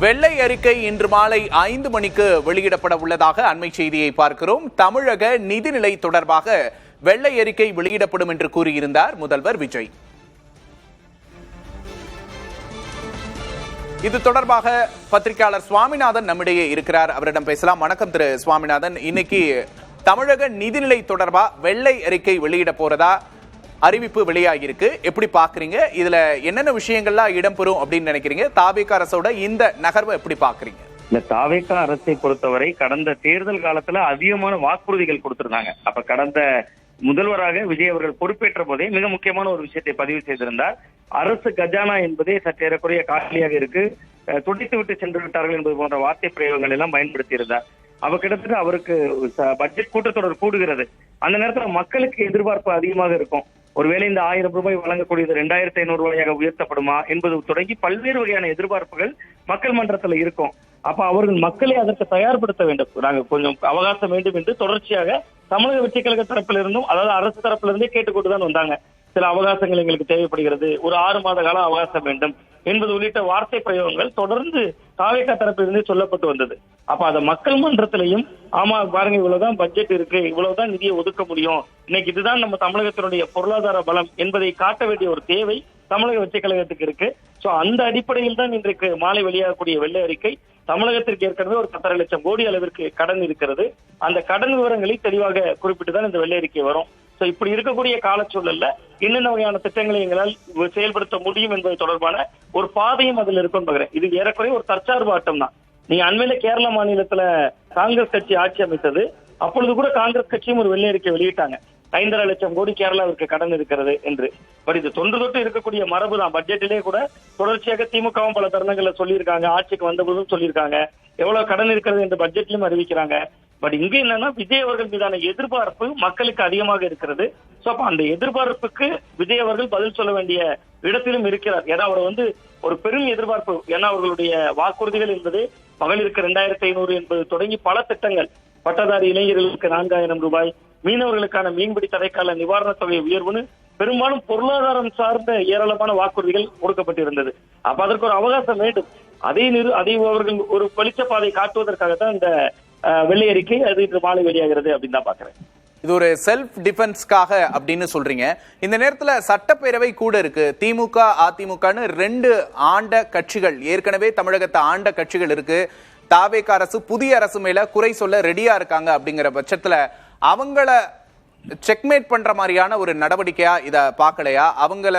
வெள்ளை அறிக்கை இன்று மாலை 5 மணிக்கு வெளியிடப்பட உள்ளதாக அண்மை செய்தியை பார்க்கிறோம். தமிழக நிதிநிலை தொடர்பாக வெள்ளை அறிக்கை வெளியிடப்படும் என்று கூறியிருந்தார் முதல்வர் விஜய். இது தொடர்பாக பத்திரிகையாளர் சுவாமிநாதன் நம்மிடையே இருக்கிறார். அவரிடம் பேசலாம். வணக்கம் திரு சுவாமிநாதன். இன்னைக்கு தமிழக நிதிநிலை தொடர்பா வெள்ளை அறிக்கை வெளியிட போறதா அறிவிப்பு வெளியாகிருக்கு. எப்படி பாக்குறீங்க? இதுல என்னென்ன விஷயங்கள்லாம் இடம்பெறும் அப்படின்னு நினைக்கிறீங்க? தாவேகா அரசோட இந்த நகர்வை எப்படி பாக்குறீங்க? இந்த தாவேகா அரசை பொறுத்தவரை கடந்த தேர்தல் காலத்துல அதிகமான வாக்குறுதிகள் கொடுத்திருந்தாங்க. அப்ப கடந்த முதல்வராக விஜய் அவர்கள் பொறுப்பேற்ற போதே மிக முக்கியமான ஒரு விஷயத்தை பதிவு செய்திருந்தார். அரசு கஜானா என்பதே சற்றேறக்குறைய காலியாக இருக்கு, துடித்து விட்டு சென்று விட்டார்கள் என்பது போன்ற வார்த்தை பிரயோகங்கள் எல்லாம் பயன்படுத்தி இருந்தார். அவ கிட்டத்தட்ட அவருக்கு பட்ஜெட் கூட்டத்தொடர் கூடுகிறது. அந்த நேரத்துல மக்களுக்கு எதிர்பார்ப்பு அதிகமாக இருக்கும். ஒருவேளை இந்த 1000 ரூபாய் வழங்கக்கூடியது 2500 ரூபாயாக உயர்த்தப்படுமா என்பது தொடங்கி பல்வேறு வகையான எதிர்பார்ப்புகள் மக்கள் மன்றத்துல இருக்கும். அப்ப அவர்கள் மக்களை அதற்கு தயார்படுத்த வேண்டும். நாங்கள் கொஞ்சம் அவகாசம் வேண்டும் என்று தொடர்ச்சியாக தமிழக வெற்றிக் கழக தரப்பிலிருந்தும், அதாவது அரசு தரப்பிலிருந்தே கேட்டுக்கொண்டுதான் வந்தாங்க. சில அவகாசங்கள் எங்களுக்கு தேவைப்படுகிறது, ஒரு 6 மாத கால அவகாசம் வேண்டும் என்பது உள்ளிட்ட வார்த்தை பிரயோகங்கள் தொடர்ந்து தாவேகா தரப்பிலிருந்தே சொல்லப்பட்டு வந்தது. அப்ப அத மக்கள் மன்றத்திலையும், ஆமா பாருங்க இவ்வளவுதான் பட்ஜெட் இருக்கு, இவ்வளவுதான் நிதியை ஒதுக்க முடியும், இன்னைக்கு இதுதான் நம்ம தமிழகத்தினுடைய பொருளாதார பலம் என்பதை காட்ட வேண்டிய ஒரு தேவை தமிழக வெற்றிக் கழகத்துக்கு இருக்கு. சோ அந்த அடிப்படையில் தான் இன்றைக்கு மாலை வெளியாகக்கூடிய வெள்ளை அறிக்கை. தமிழகத்திற்கு ஏற்கனவே ஒரு 10.5 லட்சம் கோடி அளவிற்கு கடன் இருக்கிறது. அந்த கடன் விவரங்களை தெளிவாக குறிப்பிட்டுதான் இந்த வெள்ளை அறிக்கை வரும். சோ இப்படி இருக்கக்கூடிய காலச்சூழல்ல என்னென்ன வகையான திட்டங்களை எங்களால் செயல்படுத்த முடியும் என்பது தொடர்பான ஒரு பாதையும் அதுல இருக்கும்னு பாக்குறேன். இது ஏறக்குறைய ஒரு தற்சார்பு ஆட்டம் தான். நீங்க அண்மையில கேரள மாநிலத்துல காங்கிரஸ் கட்சி ஆட்சி அமைத்தது. அப்பொழுது கூட காங்கிரஸ் கட்சியும் ஒரு வெள்ளை அறிக்கை வெளியிட்டாங்க. 5.5 லட்சம் கோடி கேரளாவிற்கு கடன் இருக்கிறது என்று. பட் இது தொன்று தொட்டு இருக்கக்கூடிய மரபு தான். பட்ஜெட்டிலே கூட தொடர்ச்சியாக திமுகவும் பல தருணங்கள்ல சொல்லியிருக்காங்க, ஆட்சிக்கு வந்தபோதும் சொல்லியிருக்காங்க, எவ்வளவு கடன் இருக்கிறது என்று பட்ஜெட்லயும் அறிவிக்கிறாங்க. பட் இங்க என்னன்னா, விஜய் அவர்கள் மீதான எதிர்பார்ப்பு மக்களுக்கு அதிகமாக இருக்கிறது. சோ அப்ப அந்த எதிர்பார்ப்புக்கு விஜய் அவர்கள் பதில் சொல்ல வேண்டிய இடத்திலும் இருக்கிறார். ஏன்னா அவர் ஒரு பெரும் எதிர்பார்ப்பு. ஏன்னா அவர்களுடைய வாக்குறுதிகள் என்பது மகளிருக்கு 2500 என்பது தொடங்கி பல திட்டங்கள், பட்டதாரி இளைஞர்களுக்கு 4000 ரூபாய், மீனவர்களுக்கான மீன்பிடி தடைக்கால நிவாரணத் தொகை உயர்வுன்னு பெரும்பாலும் பொருளாதாரம் சார்ந்த ஏராளமான வாக்குறுதிகள் கொடுக்கப்பட்டிருந்தது. அப்ப அதற்கு ஒரு அவகாசம் வேண்டும். அதை அவர்கள் ஒரு வெளிச்ச பாதை காட்டுவதற்காகத்தான் இந்த வெள்ளை அறிக்கை அது இன்று மாலை வெளியாகிறது அப்படின்னு தான் பாக்குறேன். இது ஒரு செல்ஃப் டிஃபென்ஸ்க்காக அப்படின்னு சொல்றீங்க. இந்த நேரத்துல சட்டப்பேரவை கூட இருக்கு. திமுக அதிமுகன்னு 2 ஆண்ட கட்சிகள், ஏற்கனவே தமிழகத்தை ஆண்ட கட்சிகள் இருக்கு. தாவேகா அரசு புதிய அரசு மேல குறை சொல்ல ரெடியா இருக்காங்க. அப்படிங்கிற பட்சத்துல அவங்கள செக்மேட் பண்ற மாதிரியான ஒரு நடவடிக்கையா இத பாக்கலையா? அவங்கள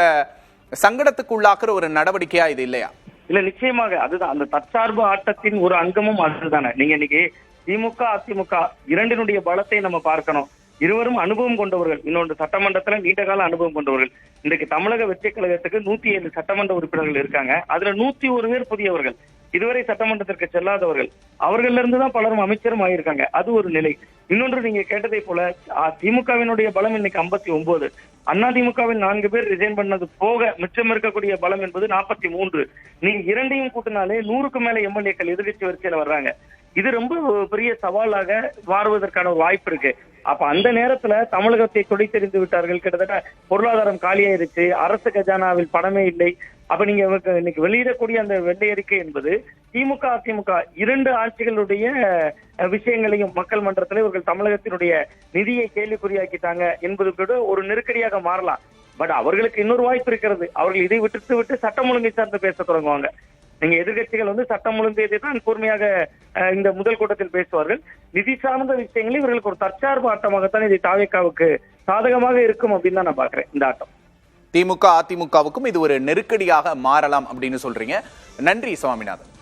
சங்கடத்துக்குள்ளாக்குற ஒரு நடவடிக்கையா இது இல்லையா? இல்ல, நிச்சயமாக அதுதான் அந்த தற்சார்பு ஆட்டத்தின் ஒரு அங்கமும் அதுதானே. நீங்க இன்னைக்கு திமுக அதிமுக இரண்டினுடைய பலத்தை நம்ம பார்க்கணும். இருவரும் அனுபவம் கொண்டவர்கள். இன்னொன்று சட்டமன்றத்துல நீண்டகால அனுபவம் கொண்டவர்கள். இன்றைக்கு தமிழக வெற்றிக் கழகத்துக்கு 107 சட்டமன்ற உறுப்பினர்கள் இருக்காங்க. அதுல 101 பேர் புதியவர்கள், இதுவரை சட்டமன்றத்திற்கு செல்லாதவர்கள். அவர்கள இருந்துதான் பலரும் அமைச்சரும் ஆகியிருக்காங்க. அது ஒரு நிலை. இன்னொன்று, நீங்க கேட்டதை போல திமுகவினுடைய பலம் இன்னைக்கு 59, அதிமுகவில் 4 பேர் ரிசைன் பண்ணது போக மிச்சம் இருக்கக்கூடிய பலம் என்பது 43. நீங்க இரண்டையும் கூட்டினாலே 100க்கு மேல எம்எல்ஏக்கள் எதிர்கட்சி வரிசையில வர்றாங்க. இது ரொம்ப பெரிய சவாலாக மாறுவதற்கான ஒரு வாய்ப்பு இருக்கு. அப்ப அந்த நேரத்துல தமிழகத்தை துடைத்தெறிந்து விட்டார்கள். கிட்டத்தட்ட பொருளாதாரம் காலியாயிருச்சு, அரசு கஜானாவில் பணமே இல்லை. அப்ப நீங்க இன்னைக்கு வெளியிடக்கூடிய அந்த வெள்ளை அறிக்கை என்பது திமுக அதிமுக 2 ஆட்சிகளுடைய விஷயங்களையும் மக்கள் மன்றத்தில் இவர்கள் தமிழகத்தினுடைய நிதியை கேள்விக்குறியாக்கிட்டாங்க என்பது கூட ஒரு நெருக்கடியாக மாறலாம். பட் அவர்களுக்கு இன்னொரு வாய்ப்பு இருக்கிறது. அவர்கள் இதை விட்டு சட்டம் ஒழுங்கை சார்ந்து பேச தொடங்குவாங்க. நீங்க எதிர்கட்சிகள் சட்டம் ஒழுங்கை தான் கூர்மையாக இந்த முதல் கூட்டத்தில் பேசுவார்கள். நிதி சார்ந்த விஷயங்களில் இவர்களுக்கு ஒரு தற்சார்பு ஆட்டமாகத்தான் இது தாவேகாவுக்கு சாதகமாக இருக்கும் அப்படின்னு தான் நான் பாக்குறேன். இந்த ஆட்டம் திமுக அதிமுகவுக்கும் இது ஒரு நெருக்கடியாக மாறலாம் அப்படின்னு சொல்றீங்க. நன்றி சுவாமிநாதன்.